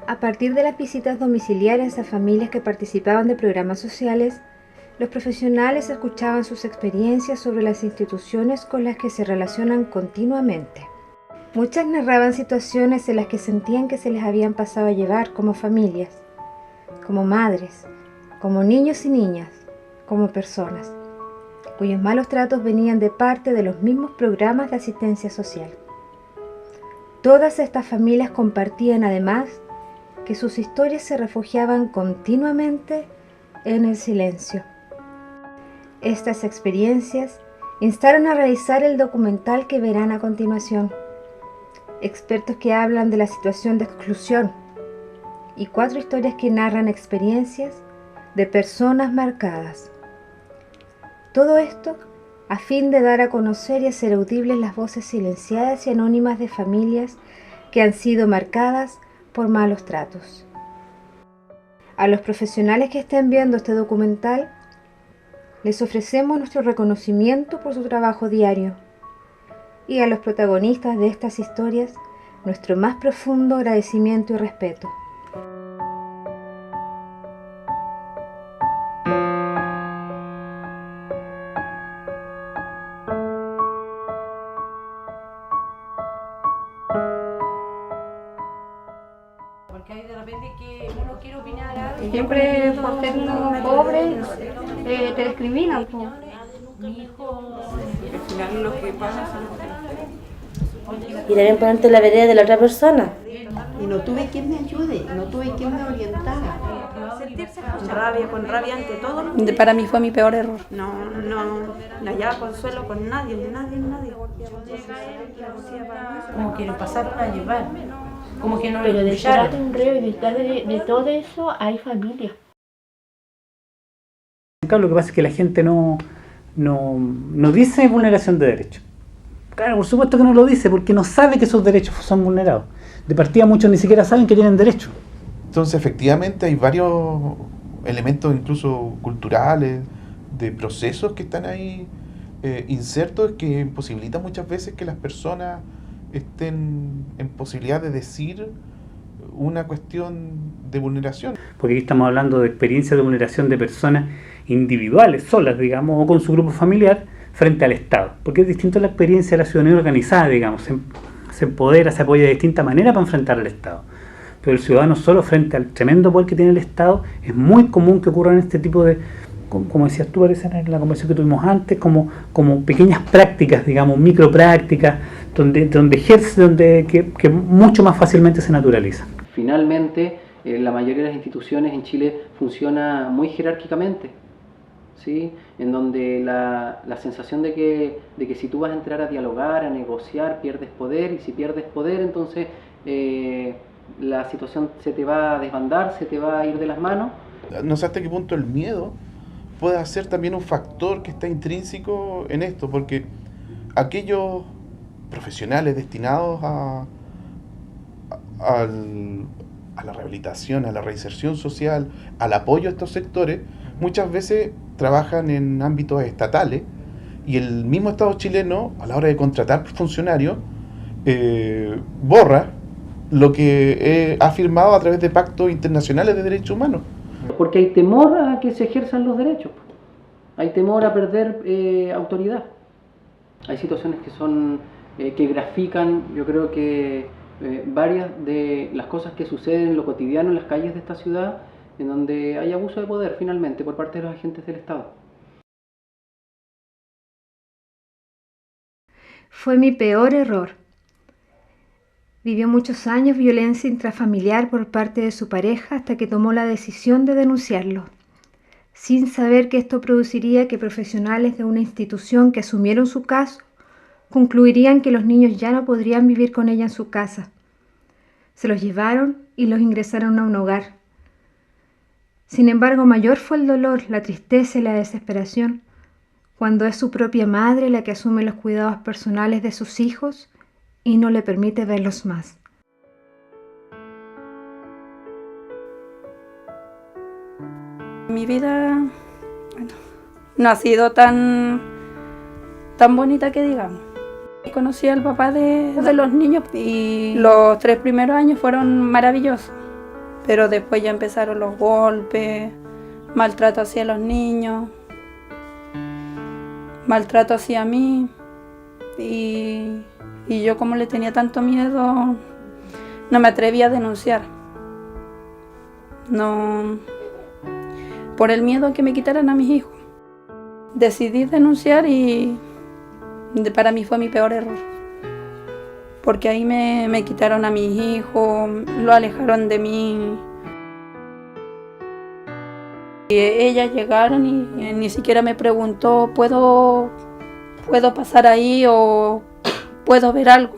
A partir de las visitas domiciliarias a familias que participaban de programas sociales, los profesionales escuchaban sus experiencias sobre las instituciones con las que se relacionan continuamente. Muchas narraban situaciones en las que sentían que se les habían pasado a llevar como familias, como madres, como niños y niñas, como personas, cuyos malos tratos venían de parte de los mismos programas de asistencia social. Todas estas familias compartían además que sus historias se refugiaban continuamente en el silencio. Estas experiencias instaron a realizar el documental que verán a continuación. Expertos que hablan de la situación de exclusión y 4 historias que narran experiencias de personas marcadas. Todo esto a fin de dar a conocer y hacer audibles las voces silenciadas y anónimas de familias que han sido marcadas por malos tratos. A los profesionales que estén viendo este documental, les ofrecemos nuestro reconocimiento por su trabajo diario y a los protagonistas de estas historias, nuestro más profundo agradecimiento y respeto. Porque hay de repente que uno quiere opinar algo. Siempre por ser pobre te discriminan. Mi hijo, Al final lo que pasa Y también ponerte en la vereda de la otra persona. y no tuve quien me ayude, no tuve quien me orientara. con rabia ante todo. Para mí fue mi peor error. No hallaba consuelo con nadie. Como que lo pasaron a llevar. Como que no Pero lo detrás de escucharon. un río y detrás de todo eso hay familia. Claro, lo que pasa es que la gente no dice vulneración de derechos. Claro, por supuesto que no lo dice porque no sabe que esos derechos son vulnerados. De partida muchos ni siquiera saben que tienen derecho. Entonces efectivamente hay varios elementos incluso culturales, de procesos que están ahí insertos que imposibilitan muchas veces que las personas estén en posibilidad de decir una cuestión de vulneración. Porque aquí estamos hablando de experiencias de vulneración de personas individuales, solas, digamos, o con su grupo familiar, frente al Estado. Porque es distinto la experiencia de la ciudadanía organizada, digamos, se empodera, se apoya de distinta manera para enfrentar al Estado. Pero el ciudadano solo frente al tremendo poder que tiene el Estado, es muy común que ocurran este tipo de, como decías tú, parece en la conversación que tuvimos antes, como pequeñas prácticas, digamos, microprácticas, donde ejerce, que mucho más fácilmente se naturalizan. Finalmente, la mayoría de las instituciones en Chile funciona muy jerárquicamente, ¿sí? En donde la sensación de que si tú vas a entrar a dialogar, a negociar, pierdes poder, y si pierdes poder, entonces la situación se te va a desbandar, se te va a ir de las manos. No sé hasta qué punto el miedo puede ser también un factor que está intrínseco en esto, porque aquellos profesionales destinados a la rehabilitación, a la reinserción social, al apoyo a estos sectores, muchas veces trabajan en ámbitos estatales y el mismo Estado chileno, a la hora de contratar funcionarios, borra lo que ha firmado a través de pactos internacionales de derechos humanos. Porque hay temor a que se ejerzan los derechos, hay temor a perder autoridad. Hay situaciones que son que grafican, yo creo que varias de las cosas que suceden en lo cotidiano en las calles de esta ciudad, en donde hay abuso de poder finalmente por parte de los agentes del Estado. Fue mi peor error. Vivió muchos años violencia intrafamiliar por parte de su pareja hasta que tomó la decisión de denunciarlo, sin saber que esto produciría que profesionales de una institución que asumieron su caso concluirían que los niños ya no podrían vivir con ella en su casa. Se los llevaron y los ingresaron a un hogar. Sin embargo, mayor fue el dolor, la tristeza y la desesperación cuando es su propia madre la que asume los cuidados personales de sus hijos y no le permite verlos más. Mi vida, no ha sido tan bonita que digamos. Conocí al papá de los niños y los 3 primeros años fueron maravillosos. pero después ya empezaron los golpes, maltrato hacia los niños, maltrato hacia mí, y yo, como le tenía tanto miedo, no me atreví a denunciar. No, por el miedo a que me quitaran a mis hijos. Decidí denunciar y para mí fue mi peor error. Porque ahí me quitaron a mis hijos, lo alejaron de mí. Y ellas llegaron y ni siquiera me preguntó, ¿puedo pasar ahí o puedo ver algo?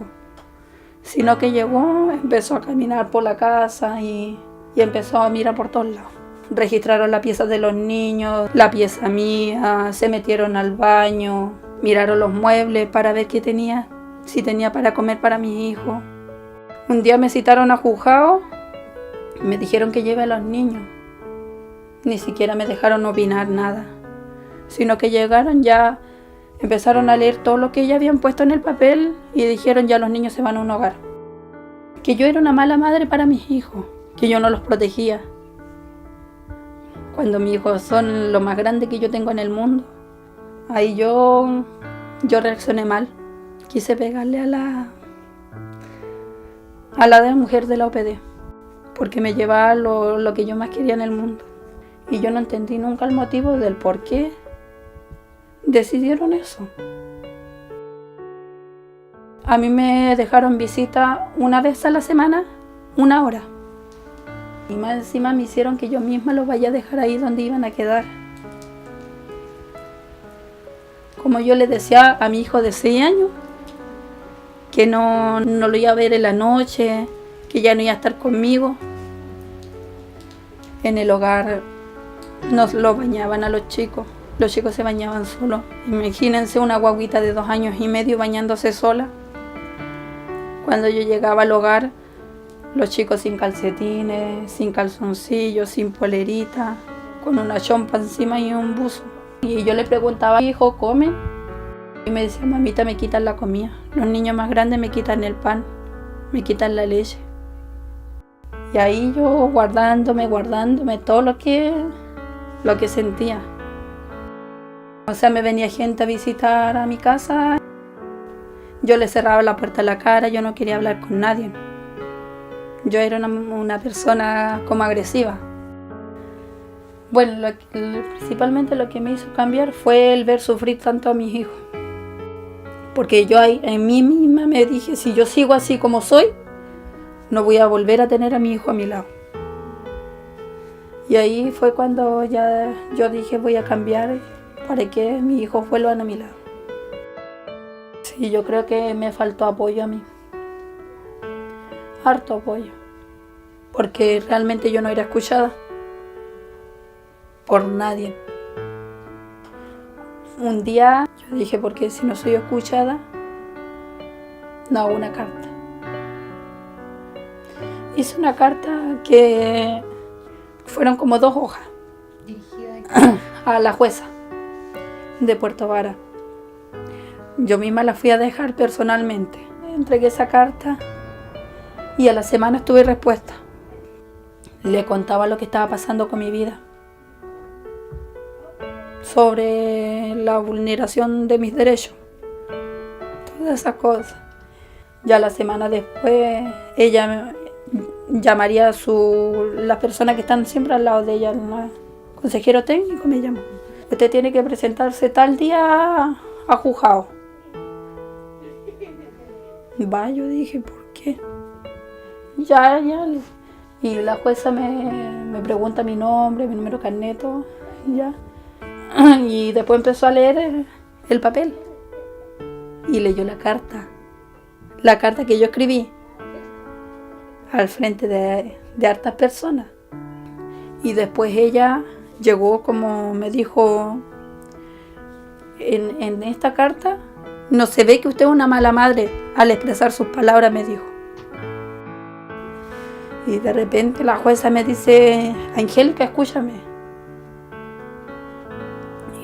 Sino que llegó, empezó a caminar por la casa y empezó a mirar por todos lados. Registraron la pieza de los niños, la pieza mía, se metieron al baño, miraron los muebles para ver qué tenía, si tenía para comer para mis hijos. Un día me citaron a juzgado y me dijeron que lleve a los niños. Ni siquiera me dejaron opinar nada, sino que llegaron, ya empezaron a leer todo lo que ya habían puesto en el papel y dijeron ya los niños se van a un hogar. Que yo era una mala madre para mis hijos, que yo no los protegía. Cuando mis hijos son lo más grande que yo tengo en el mundo, ahí yo reaccioné mal. Quise pegarle a la de mujer de la OPD, porque me llevaba lo que yo más quería en el mundo. Y yo no entendí nunca el motivo del por qué decidieron eso. A mí me dejaron visita una vez a la semana, 1 hora. Y más encima me hicieron que yo misma los vaya a dejar ahí donde iban a quedar. Como yo le decía a mi hijo de 6 años, que no lo iba a ver en la noche, que ya no iba a estar conmigo. En el hogar nos lo bañaban a los chicos se bañaban solos. Imagínense una guaguita de 2 años y medio bañándose sola. Cuando yo llegaba al hogar, los chicos sin calcetines, sin calzoncillos, sin polerita, con una chompa encima y un buzo. Y yo le preguntaba, hijo, ¿come? Y me decía, mamita, me quitan la comida. Los niños más grandes me quitan el pan, me quitan la leche. Y ahí yo guardándome todo lo que sentía. O sea, me venía gente a visitar a mi casa. Yo le cerraba la puerta a la cara, yo no quería hablar con nadie. Yo era una persona como agresiva. Bueno, principalmente lo que me hizo cambiar fue el ver sufrir tanto a mis hijos. Porque yo en mí misma me dije, si yo sigo así como soy, no voy a volver a tener a mi hijo a mi lado. Y ahí fue cuando ya yo dije, voy a cambiar para que mis hijos vuelvan a mi lado. Sí, yo creo que me faltó apoyo a mí. Harto apoyo. Porque realmente yo no era escuchada por nadie. Un día yo dije, porque si no soy escuchada, no hago una carta. Hice una carta que fueron como 2 hojas. ¿Dirigida a la jueza de Puerto Vara? Yo misma la fui a dejar personalmente. Entregué esa carta y a la semana tuve respuesta. Le contaba lo que estaba pasando con mi vida, sobre la vulneración de mis derechos, todas esas cosas. Ya la semana después ella llamaría a las personas que están siempre al lado de ella, el consejero técnico me llamó. Usted tiene que presentarse tal día a juzgado. Va, yo dije, ¿por qué? Ya. Y la jueza me pregunta mi nombre, mi número de carnet, ya. Y después empezó a leer el papel. Y leyó la carta que yo escribí al frente de hartas personas. Y después ella llegó, como me dijo, en esta carta no se ve que usted es una mala madre al expresar sus palabras, me dijo. Y de repente la jueza me dice, Angélica, escúchame.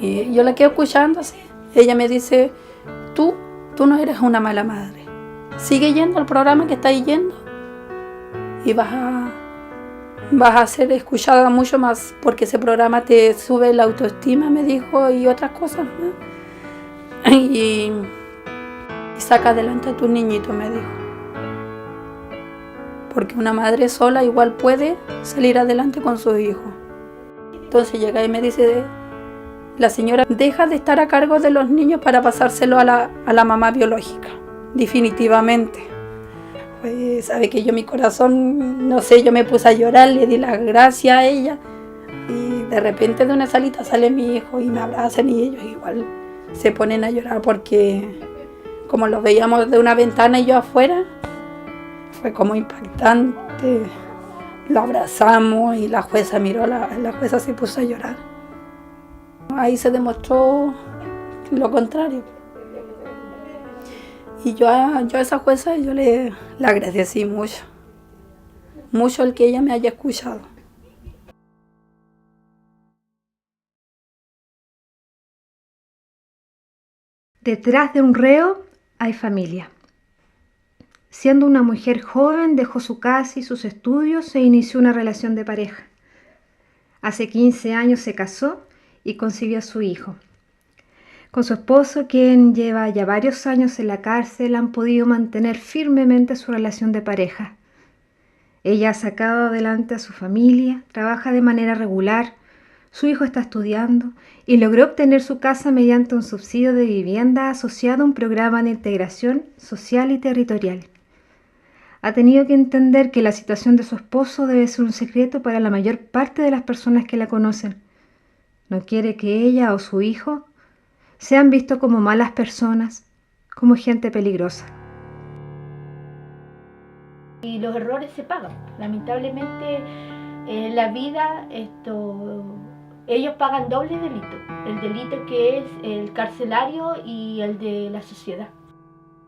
Y yo la quedo escuchando así. Ella me dice, tú no eres una mala madre. Sigue yendo al programa que estás yendo y vas vas a ser escuchada mucho más porque ese programa te sube la autoestima, me dijo, y otras cosas, ¿no? Y saca adelante a tu niñito, me dijo. Porque una madre sola igual puede salir adelante con sus hijos. Entonces llega y me dice, la señora deja de estar a cargo de los niños para pasárselo a la mamá biológica, definitivamente. Pues sabe que yo mi corazón, no sé, yo me puse a llorar, le di las gracias a ella y de repente de una salita sale mi hijo y me abrazan y ellos igual se ponen a llorar porque como los veíamos de una ventana y yo afuera, fue como impactante. Lo abrazamos y la jueza miró, la jueza se puso a llorar. Ahí se demostró lo contrario. Y yo a esa jueza yo le agradecí mucho. Mucho el que ella me haya escuchado. Detrás de un reo hay familia. Siendo una mujer joven, dejó su casa y sus estudios e inició una relación de pareja. Hace 15 años se casó y concibió a su hijo. Con su esposo, quien lleva ya varios años en la cárcel, han podido mantener firmemente su relación de pareja. Ella ha sacado adelante a su familia, trabaja de manera regular, su hijo está estudiando y logró obtener su casa mediante un subsidio de vivienda asociado a un programa de integración social y territorial. Ha tenido que entender que la situación de su esposo debe ser un secreto para la mayor parte de las personas que la conocen. No quiere que ella o su hijo sean vistos como malas personas, como gente peligrosa. Y los errores se pagan. Lamentablemente en la vida ellos pagan doble delito. El delito que es el carcelario y el de la sociedad.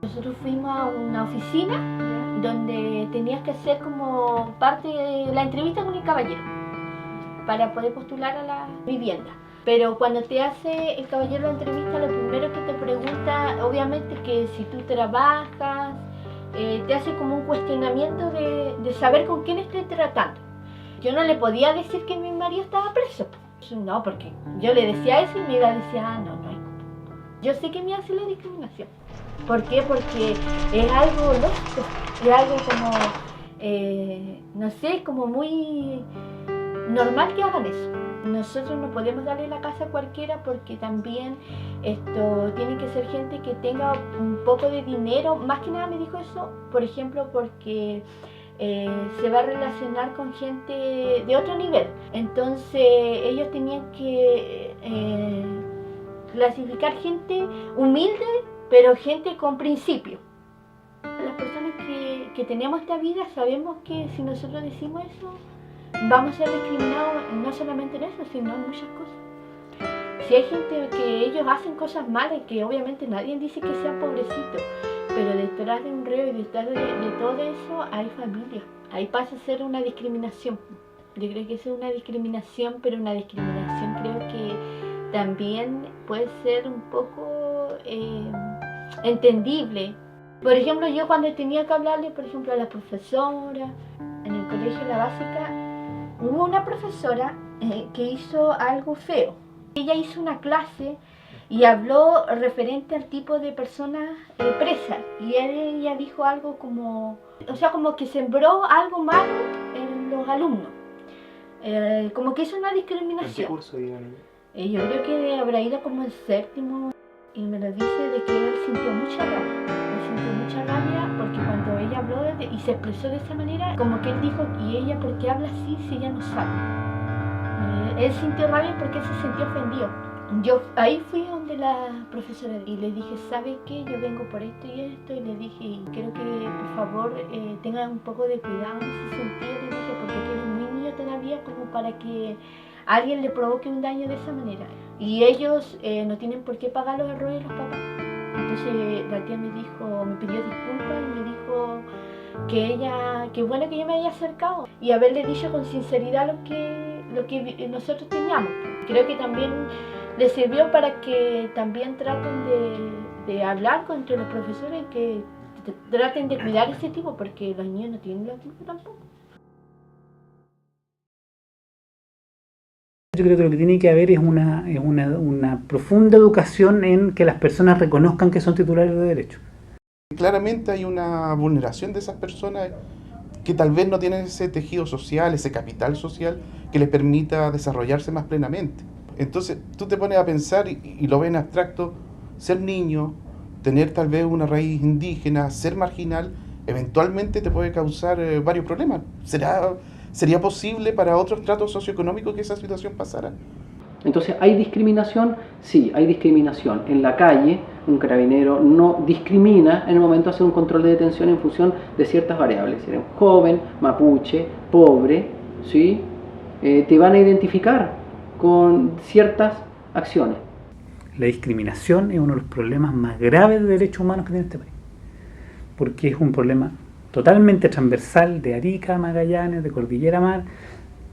Nosotros fuimos a una oficina donde tenías que hacer como parte de la entrevista con el caballero para poder postular a la vivienda. Pero cuando te hace el caballero la entrevista, lo primero que te pregunta, obviamente que si tú trabajas, te hace como un cuestionamiento de saber con quién estoy tratando. Yo no le podía decir que mi marido estaba preso. No, porque yo le decía eso y mi hija decía, no hay culpa. Yo sé que me hace la discriminación. ¿Por qué? Porque es algo lógico, es algo como, no sé, como muy normal que hagan eso. Nosotros no podemos darle la casa a cualquiera porque también tiene que ser gente que tenga un poco de dinero. Más que nada me dijo eso, por ejemplo, porque se va a relacionar con gente de otro nivel. Entonces ellos tenían que clasificar gente humilde, pero gente con principio. Las personas que tenemos esta vida sabemos que si nosotros decimos eso, vamos a ser discriminados no solamente en eso, sino en muchas cosas. Si hay gente que ellos hacen cosas malas, que obviamente nadie dice que sea pobrecito, pero detrás de un reo y detrás de todo eso hay familia. Ahí pasa a ser una discriminación. Yo creo que eso es una discriminación, pero una discriminación creo que también puede ser un poco entendible. Por ejemplo, yo cuando tenía que hablarle, por ejemplo, a la profesora, en el colegio La Básica, hubo una profesora que hizo algo feo. Ella hizo una clase y habló referente al tipo de personas presas. Y ella dijo algo como, como que sembró algo malo en los alumnos. Como que hizo una discriminación. ¿En qué curso iba ella? Yo creo que habrá ido como el séptimo y me lo dice de que él sintió mucha rabia. Porque cuando ella habló y se expresó de esa manera, como que él dijo, ¿y ella por qué habla así si ella no sabe? Él sintió rabia porque él se sintió ofendido. Yo ahí fui donde la profesora y le dije, ¿sabe qué? Yo vengo por esto y esto, y le dije, y quiero que por favor tengan un poco de cuidado en ese sentido, le dije, porque aquí eres muy niño todavía como para que alguien le provoque un daño de esa manera. Y ellos no tienen por qué pagar los errores de los papás. Entonces la tía me pidió disculpas y me dijo que bueno que yo me haya acercado y haberle dicho con sinceridad lo que nosotros teníamos. Creo que también les sirvió para que también traten de hablar entre los profesores, que traten de cuidar ese tipo, porque los niños no tienen la culpa tampoco. Yo creo que lo que tiene que haber es una profunda educación en que las personas reconozcan que son titulares de derechos. Claramente hay una vulneración de esas personas que tal vez no tienen ese tejido social, ese capital social que les permita desarrollarse más plenamente. Entonces tú te pones a pensar y lo ves en abstracto, ser niño, tener tal vez una raíz indígena, ser marginal, eventualmente te puede causar varios problemas. ¿Sería posible para otros tratos socioeconómicos que esa situación pasara? Entonces, ¿hay discriminación? Sí, hay discriminación. En la calle, un carabinero no discrimina en el momento de hacer un control de detención en función de ciertas variables. Si eres joven, mapuche, pobre, ¿sí? Te van a identificar con ciertas acciones. La discriminación es uno de los problemas más graves de derechos humanos que tiene este país, porque es un problema totalmente transversal de Arica a Magallanes, de Cordillera a Mar,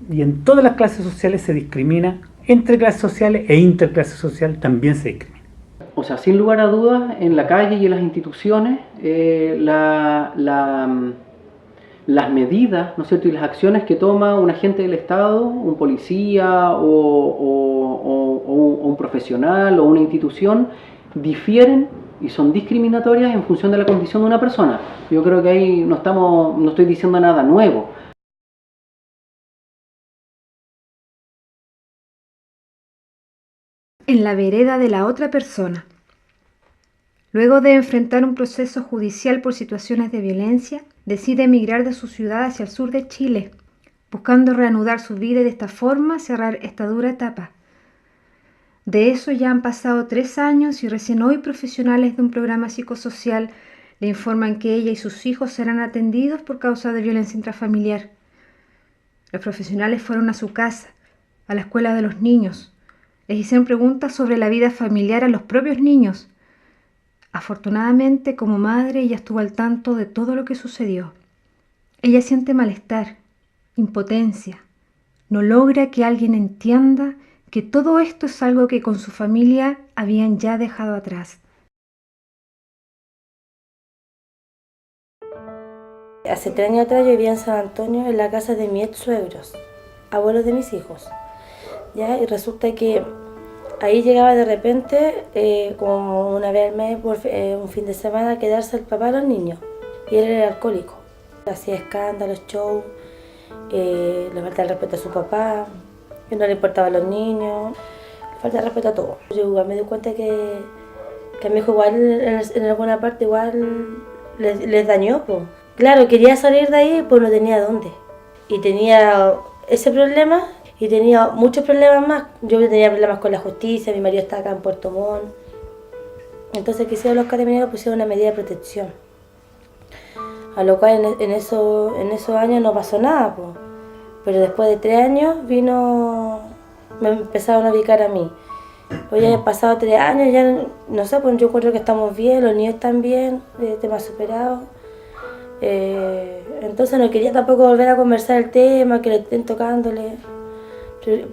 y en todas las clases sociales se discrimina, entre clases sociales e interclase social también se discrimina. O sea, sin lugar a dudas, en la calle y en las instituciones, las medidas, ¿no es cierto?, y las acciones que toma un agente del Estado, un policía o un profesional o una institución, difieren y son discriminatorias en función de la condición de una persona. Yo creo que ahí no estoy diciendo nada nuevo. En la vereda de la otra persona. Luego de enfrentar un proceso judicial por situaciones de violencia, decide emigrar de su ciudad hacia el sur de Chile, buscando reanudar su vida y de esta forma cerrar esta dura etapa. De eso ya han pasado 3 años y recién hoy profesionales de un programa psicosocial le informan que ella y sus hijos serán atendidos por causa de violencia intrafamiliar. Los profesionales fueron a su casa, a la escuela de los niños. Les hicieron preguntas sobre la vida familiar a los propios niños. Afortunadamente, como madre, ella estuvo al tanto de todo lo que sucedió. Ella siente malestar, impotencia. No logra que alguien entienda que todo esto es algo que con su familia habían ya dejado atrás. Hace 3 años atrás yo vivía en San Antonio en la casa de mis ex suegros, abuelos de mis hijos. ¿Ya? Y resulta que ahí llegaba de repente, como una vez al mes, por un fin de semana, a quedarse el papá de los niños. Y él era alcohólico. Hacía escándalos, show, le faltaba el respeto a su papá, que no le importaba a los niños, le faltaba el respeto a todo. Yo igual me di cuenta que a mi hijo igual en alguna parte igual les dañó, pues. Claro, quería salir de ahí, pues no tenía dónde. Y tenía ese problema. Y tenía muchos problemas más. Yo tenía problemas con la justicia, mi marido estaba acá en Puerto Montt. Entonces quisieron los carabineros, pusieron una medida de protección. A lo cual en esos años no pasó nada, pues. Pero después de 3 años me empezaron a ubicar a mí. Pues ya han pasado 3 años, ya no sé, pues yo encuentro que estamos bien, los niños están bien, temas superados. Entonces no quería tampoco volver a conversar el tema, que le estén tocándole,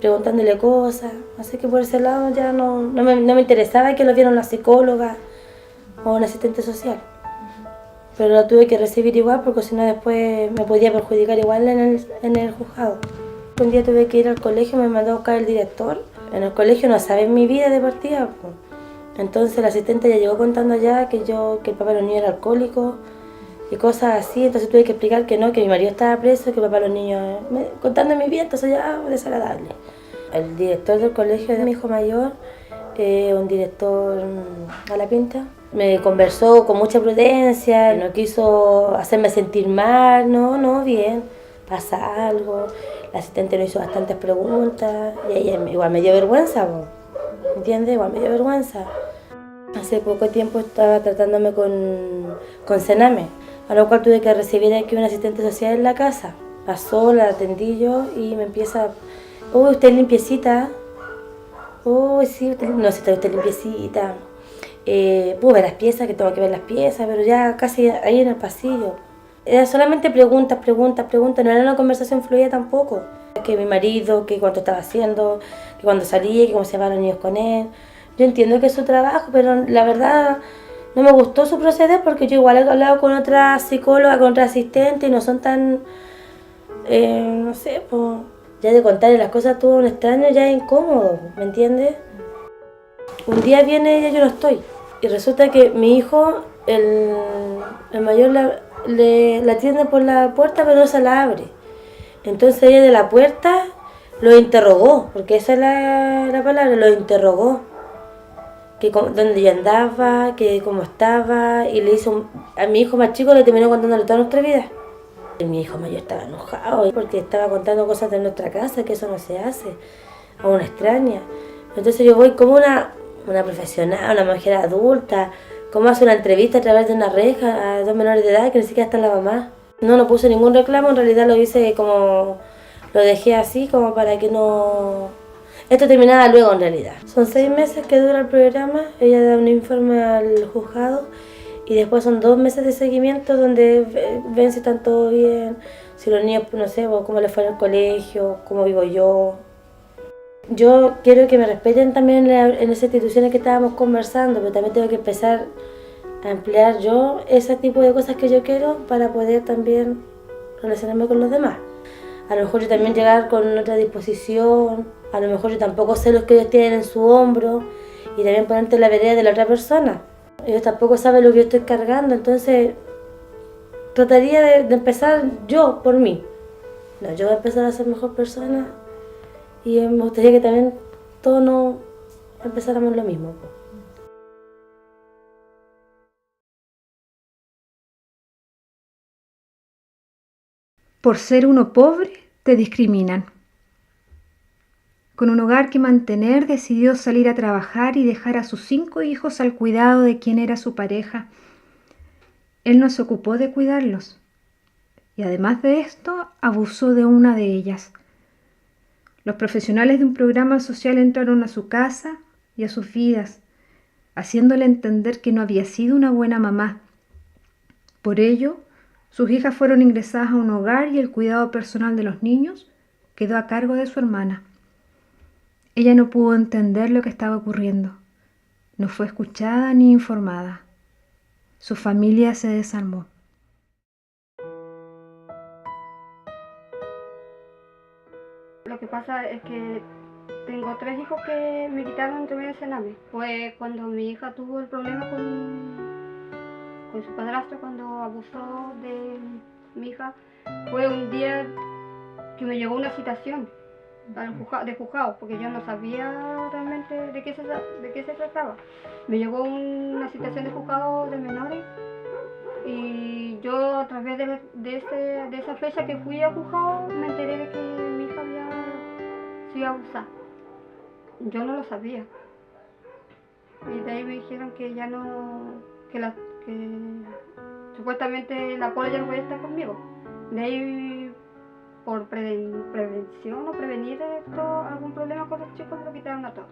preguntándole cosas. Así que por ese lado ya no me interesaba que lo vieran una psicóloga o un asistente social. Pero lo tuve que recibir igual porque si no después me podía perjudicar igual en el juzgado. Un día tuve que ir al colegio, me mandó a buscar el director. En el colegio no saben mi vida de partida, pues. Entonces el asistente ya llegó contando ya que el papá de los niños era alcohólico y cosas así. Entonces tuve que explicar que no, que mi marido estaba preso, que el papá de los niños contando mi vida, entonces ya desagradable. El director del colegio de mi hijo mayor, un director a la pinta, me conversó con mucha prudencia, no quiso hacerme sentir mal, no, bien, pasa algo. La asistente nos hizo bastantes preguntas y ella igual me dio vergüenza, ¿entiendes? Igual me dio vergüenza. Hace poco tiempo estaba tratándome con Sename, a lo cual tuve que recibir aquí un asistente social en la casa. Pasó, la atendí yo y me empieza, uy, usted es limpiecita, uy, sí, no sé, usted es limpiecita. Puedo ver las piezas, que tengo que ver las piezas, pero ya casi ahí en el pasillo. Era solamente preguntas, no era una conversación fluida tampoco. Que mi marido, que cuánto estaba haciendo, que cuando salía, que cómo se llevaban los niños con él. Yo entiendo que es su trabajo, pero la verdad no me gustó su proceder porque yo igual he hablado con otra psicóloga, con otra asistente y no son tan, no sé, pues, Ya de contarle las cosas a todo un extraño ya es incómodo, ¿me entiendes? Un día viene ella, yo no estoy. Y resulta que mi hijo, el mayor, la atiende por la puerta, pero no se la abre. Entonces ella de la puerta lo interrogó, porque esa es la palabra, lo interrogó. Que dónde yo andaba, que cómo estaba, y le hizo, a mi hijo más chico le terminó contándole toda nuestra vida. Y mi hijo mayor estaba enojado, porque estaba contando cosas de nuestra casa, que eso no se hace, a una extraña. Entonces yo voy como una profesional, una mujer adulta, como hace una entrevista a través de una reja a dos menores de edad que ni siquiera está la mamá. No puse ningún reclamo, en realidad lo hice como, lo dejé así como para que no... Esto terminaba luego en realidad. Son 6 meses que dura el programa, ella da un informe al juzgado y después son 2 meses de seguimiento donde ven si están todo bien, si los niños, no sé, cómo les fue en el colegio, cómo vivo yo. Yo quiero que me respeten también en esas instituciones que estábamos conversando, pero también tengo que empezar a emplear yo ese tipo de cosas que yo quiero para poder también relacionarme con los demás. A lo mejor yo también llegar con otra disposición, a lo mejor yo tampoco sé lo que ellos tienen en su hombro y también ponerte en la vereda de la otra persona. Ellos tampoco saben lo que yo estoy cargando, entonces trataría de empezar yo por mí. No, yo voy a empezar a ser mejor persona. Y me gustaría que también todos no empezáramos lo mismo. Por ser uno pobre, te discriminan. Con un hogar que mantener, decidió salir a trabajar y dejar a sus 5 hijos al cuidado de quien era su pareja. Él no se ocupó de cuidarlos. Y además de esto, abusó de una de ellas. Los profesionales de un programa social entraron a su casa y a sus vidas, haciéndole entender que no había sido una buena mamá. Por ello, sus hijas fueron ingresadas a un hogar y el cuidado personal de los niños quedó a cargo de su hermana. Ella no pudo entender lo que estaba ocurriendo. No fue escuchada ni informada. Su familia se desarmó. Lo que pasa es que tengo 3 hijos que me quitaron entre medio de cename. Fue cuando mi hija tuvo el problema con su padrastro, cuando abusó de mi hija. Fue un día que me llegó una citación de juzgado, porque yo no sabía realmente de qué se trataba. Me llegó una citación de juzgado de menores y yo a través de esa fecha que fui a juzgado me enteré de que mi hija había sido abusada. Yo no lo sabía. Y de ahí me dijeron que ya no, que supuestamente la policía ya no podía estar conmigo. De ahí, por prevención o prevenir algún problema con los chicos, me lo quitaron a todos,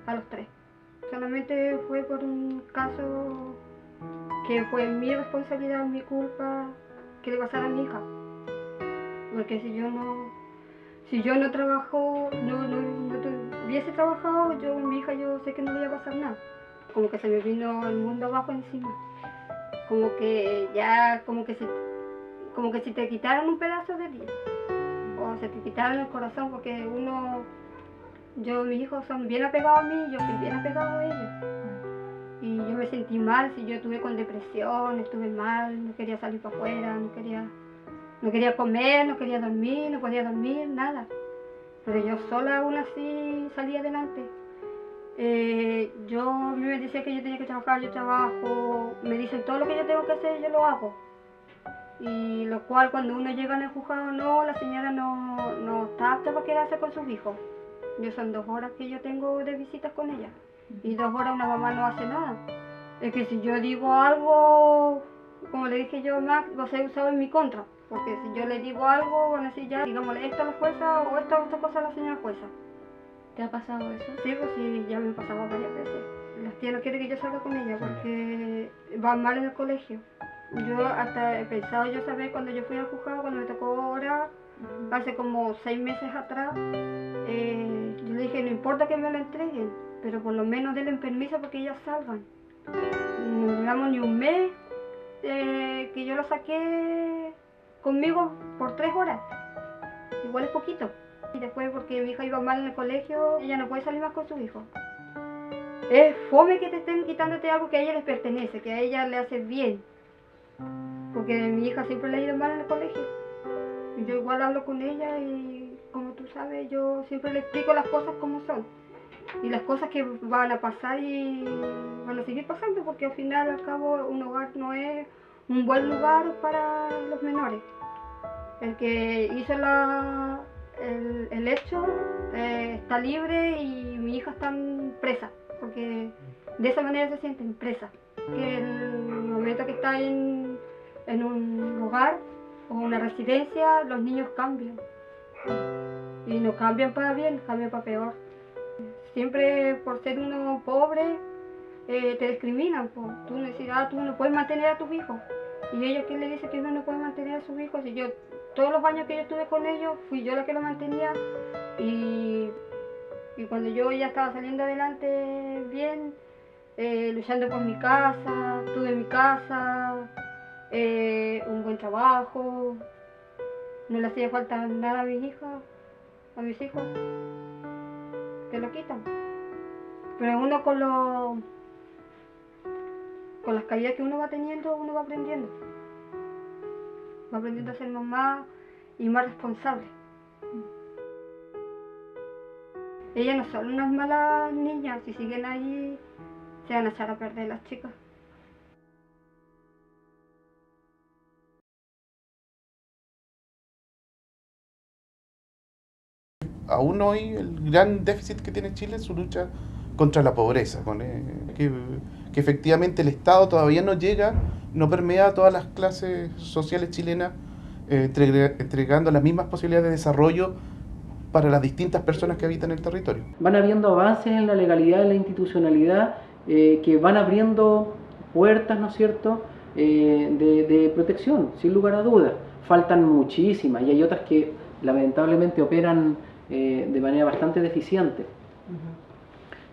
a los 3. Solamente fue por un caso que fue mi responsabilidad, mi culpa, que le pasara a mi hija. Porque si yo no trabajo, no hubiese trabajado, mi hija, yo sé que no le iba a pasar nada. Como que se me vino el mundo abajo encima. Como que ya, como que si te quitaran un pedazo de ti, o se te quitaran el corazón, porque mis hijos son bien apegados a mí, yo soy bien apegado a ellos. Y yo me sentí mal, si yo estuve con depresión, estuve mal, no quería salir para afuera, no quería comer, no quería dormir, no podía dormir, nada. Pero yo sola aún así salí adelante. A mí me decía que yo tenía que trabajar, yo trabajo, me dicen todo lo que yo tengo que hacer, yo lo hago. Y lo cual cuando uno llega en el juzgado, no, la señora no está apta para quedarse con sus hijos. Son 2 horas que yo tengo de visitas con ella. Y 2 horas una mamá no hace nada. Es que si yo digo algo, como le dije yo a Max, va a ser usado en mi contra. Porque si yo le digo algo, van a decir ya, digámosle esto a la jueza o esta otra cosa a la señora jueza. ¿Te ha pasado eso? Sí, pues sí, ya me ha pasado varias veces. Las tías no quieren que yo salga con ella porque van mal en el colegio. Yo hasta he pensado yo saber cuando yo fui al juzgado, cuando me tocó orar, hace como 6 meses atrás, yo le dije, no importa que me lo entreguen, pero por lo menos denle permiso para que ellas salgan. No duramos ni un mes que yo lo saqué conmigo por 3 horas. Igual es poquito. Y después, porque mi hija iba mal en el colegio, ella no puede salir más con su hijo. Es fome que te estén quitándote algo que a ella les pertenece, que a ella le hace bien. Porque mi hija siempre le ha ido mal en el colegio. Y yo igual hablo con ella y, como tú sabes, yo siempre le explico las cosas como son. Y las cosas que van a pasar y van a seguir pasando, porque al final, al cabo, un hogar no es un buen lugar para los menores. El que hizo el hecho está libre y mi hija está presa, porque de esa manera se sienten presas. Que el momento que está en un hogar o una residencia, los niños cambian. Y no cambian para bien, cambian para peor. Siempre por ser uno pobre te discriminan. Tú tú no puedes mantener a tus hijos. Y ella que le dice que uno no puede mantener a sus hijos. Y yo, todos los años que yo estuve con ellos, fui yo la que lo mantenía. Y cuando yo ya estaba saliendo adelante bien, luchando por mi casa, tuve mi casa, un buen trabajo, no le hacía falta nada a mis hijas, a mis hijos, te lo quitan. Pero uno con las caídas que uno va teniendo, uno va aprendiendo a ser mamá y más responsable. Ellas no son unas malas niñas, si siguen ahí se van a echar a perder las chicas. Aún hoy el gran déficit que tiene Chile es su lucha contra la pobreza, que efectivamente el Estado todavía no llega, no permea a todas las clases sociales chilenas, entregando las mismas posibilidades de desarrollo para las distintas personas que habitan el territorio. Van habiendo avances en la legalidad, en la institucionalidad, que van abriendo puertas, ¿no es cierto?, de protección, sin lugar a dudas. Faltan muchísimas y hay otras que lamentablemente operan de manera bastante deficiente.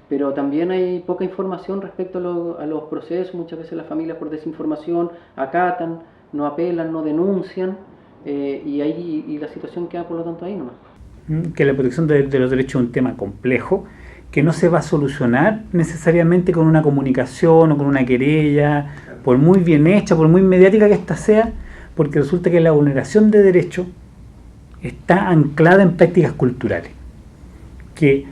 Pero también hay poca información respecto a los procesos. Muchas veces las familias, por desinformación, acatan, no apelan, no denuncian, y la situación queda por lo tanto ahí nomás. Que la protección de los derechos es un tema complejo, que no se va a solucionar necesariamente con una comunicación o con una querella, por muy bien hecha, por muy mediática que ésta sea, porque resulta que la vulneración de derechos está anclada en prácticas culturales, que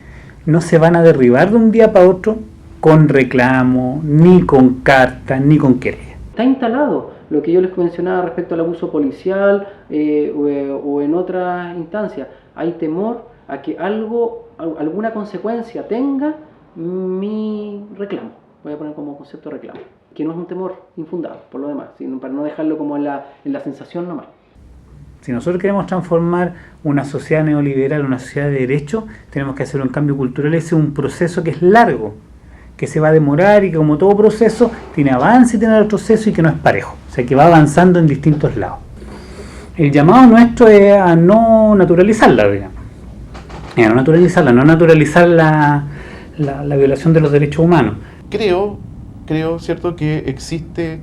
no se van a derribar de un día para otro con reclamo, ni con carta, ni con querella. Está instalado lo que yo les mencionaba respecto al abuso policial o en otras instancias. Hay temor a que alguna consecuencia tenga mi reclamo. Voy a poner como concepto reclamo, que no es un temor infundado, por lo demás, sino para no dejarlo como en la sensación nomás. Si nosotros queremos transformar una sociedad neoliberal, una sociedad de derecho, tenemos que hacer un cambio cultural. Ese es un proceso que es largo, que se va a demorar y que, como todo proceso, tiene avance y tiene retroceso y que no es parejo, o sea que va avanzando en distintos lados. El llamado nuestro es a no naturalizarla, digamos. No naturalizar la violación de los derechos humanos. Creo, cierto, que existe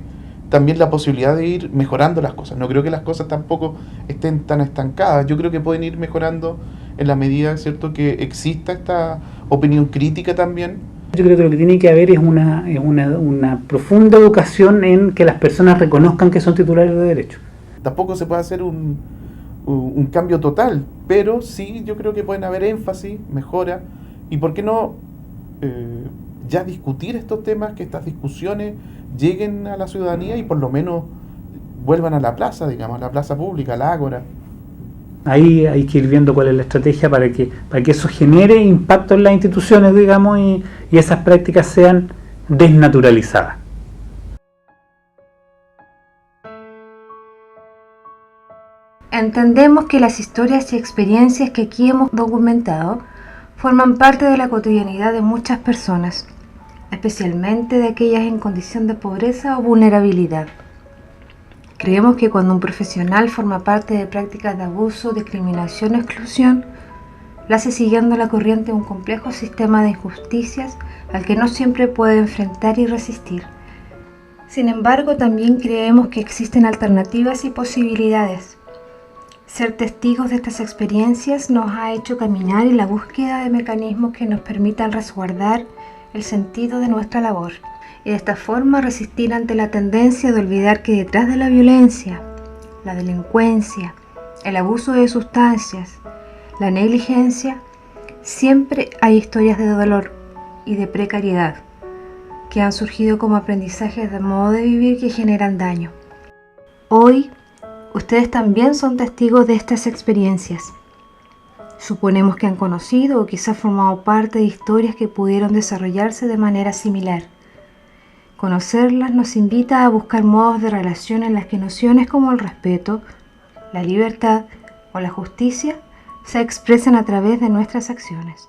también la posibilidad de ir mejorando las cosas. No creo que las cosas tampoco estén tan estancadas. Yo creo que pueden ir mejorando en la medida, cierto, que exista esta opinión crítica también. Yo creo que lo que tiene que haber es una profunda educación en que las personas reconozcan que son titulares de derechos. Tampoco se puede hacer un cambio total, pero sí yo creo que pueden haber énfasis, mejora, y por qué no ya discutir estos temas, que estas discusiones lleguen a la ciudadanía y por lo menos vuelvan a la plaza, digamos, a la plaza pública, a la ágora. Ahí hay que ir viendo cuál es la estrategia para que eso genere impacto en las instituciones, digamos, y esas prácticas sean desnaturalizadas. Entendemos que las historias y experiencias que aquí hemos documentado forman parte de la cotidianidad de muchas personas, especialmente de aquellas en condición de pobreza o vulnerabilidad. Creemos que cuando un profesional forma parte de prácticas de abuso, discriminación o exclusión, la hace siguiendo la corriente de un complejo sistema de injusticias al que no siempre puede enfrentar y resistir. Sin embargo, también creemos que existen alternativas y posibilidades. Ser testigos de estas experiencias nos ha hecho caminar en la búsqueda de mecanismos que nos permitan resguardar el sentido de nuestra labor y de esta forma resistir ante la tendencia de olvidar que detrás de la violencia, la delincuencia, el abuso de sustancias, la negligencia, siempre hay historias de dolor y de precariedad que han surgido como aprendizajes de modo de vivir que generan daño. Hoy, ustedes también son testigos de estas experiencias. Suponemos que han conocido o quizás formado parte de historias que pudieron desarrollarse de manera similar. Conocerlas nos invita a buscar modos de relación en las que nociones como el respeto, la libertad o la justicia se expresan a través de nuestras acciones.